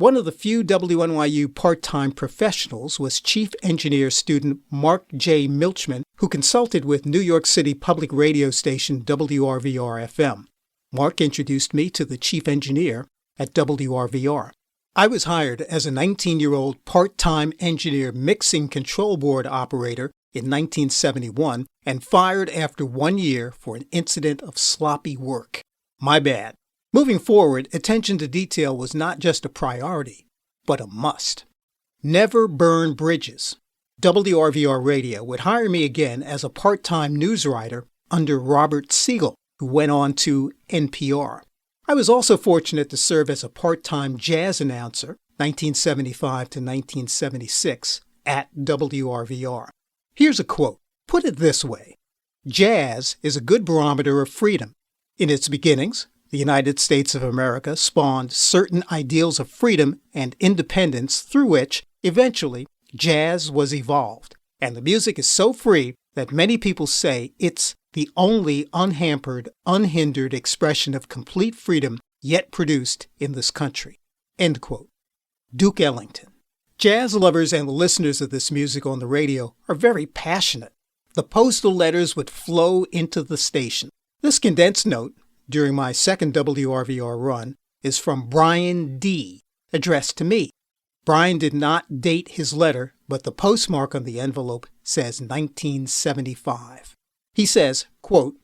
One of the few WNYU part-time professionals was Chief Engineer student Mark J. Milchman, who consulted with New York City public radio station WRVR-FM. Mark introduced me to the Chief Engineer at WRVR. I was hired as a 19-year-old part-time engineer mixing control board operator in 1971 and fired after 1 year for an incident of sloppy work. My bad. Moving forward, attention to detail was not just a priority, but a must. Never burn bridges. WRVR Radio would hire me again as a part-time news writer under Robert Siegel, who went on to NPR. I was also fortunate to serve as a part-time jazz announcer, 1975 to 1976, at WRVR. Here's a quote. Put it this way. Jazz is a good barometer of freedom. In its beginnings, the United States of America spawned certain ideals of freedom and independence through which, eventually, jazz was evolved. And the music is so free that many people say it's the only unhampered, unhindered expression of complete freedom yet produced in this country. End quote. Duke Ellington. Jazz lovers and the listeners of this music on the radio are very passionate. The postal letters would flow into the station. This condensed note, during my second WRVR run, is from Brian D., addressed to me. Brian did not date his letter, but the postmark on the envelope says 1975. He says, quote,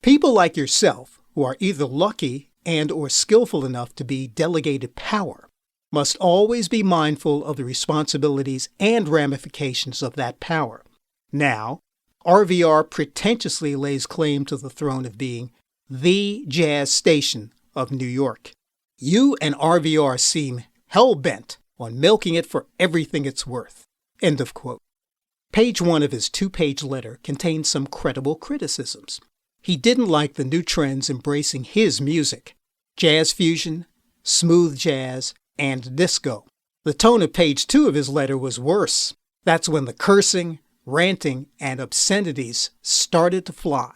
"People like yourself, who are either lucky and or skillful enough to be delegated power, must always be mindful of the responsibilities and ramifications of that power. Now, RVR pretentiously lays claim to the throne of being the jazz station of New York. You and RVR seem hell-bent on milking it for everything it's worth." End of quote. Page 1 of his 2-page letter contains some credible criticisms. He didn't like the new trends embracing his music, jazz fusion, smooth jazz, and disco. The tone of page 2 of his letter was worse. That's when the cursing, ranting, and obscenities started to fly.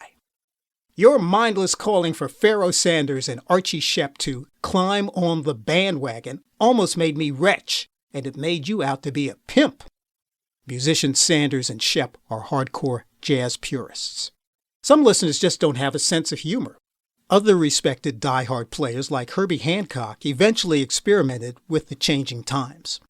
Your mindless calling for Pharoah Sanders and Archie Shepp to climb on the bandwagon almost made me retch, and it made you out to be a pimp. Musicians Sanders and Shepp are hardcore jazz purists. Some listeners just don't have a sense of humor. Other respected diehard players like Herbie Hancock eventually experimented with the changing times.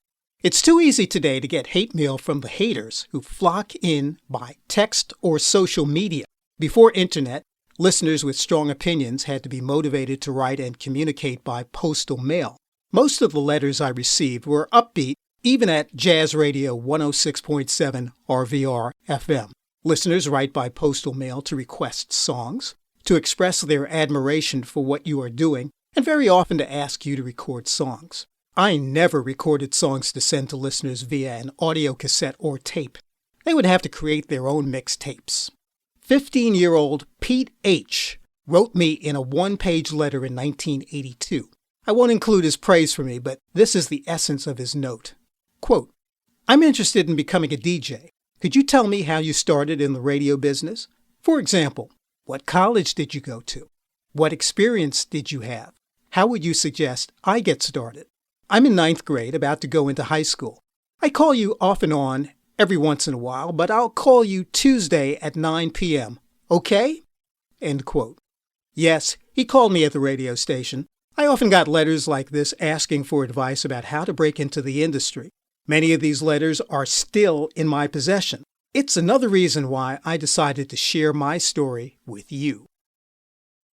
It's too easy today to get hate mail from the haters who flock in by text or social media. Before internet, listeners with strong opinions had to be motivated to write and communicate by postal mail. Most of the letters I received were upbeat, even at Jazz Radio 106.7 RVR FM. Listeners write by postal mail to request songs, to express their admiration for what you are doing, and very often to ask you to record songs. I never recorded songs to send to listeners via an audio cassette or tape. They would have to create their own mixtapes. 15-year-old Pete H. wrote me in a 1-page letter in 1982. I won't include his praise for me, but this is the essence of his note. Quote, "I'm interested in becoming a DJ. Could you tell me how you started in the radio business? For example, what college did you go to? What experience did you have? How would you suggest I get started? I'm in 9th grade, about to go into high school. I call you off and on every once in a while, but I'll call you Tuesday at 9 p.m. Okay?" End quote. Yes, he called me at the radio station. I often got letters like this asking for advice about how to break into the industry. Many of these letters are still in my possession. It's another reason why I decided to share my story with you.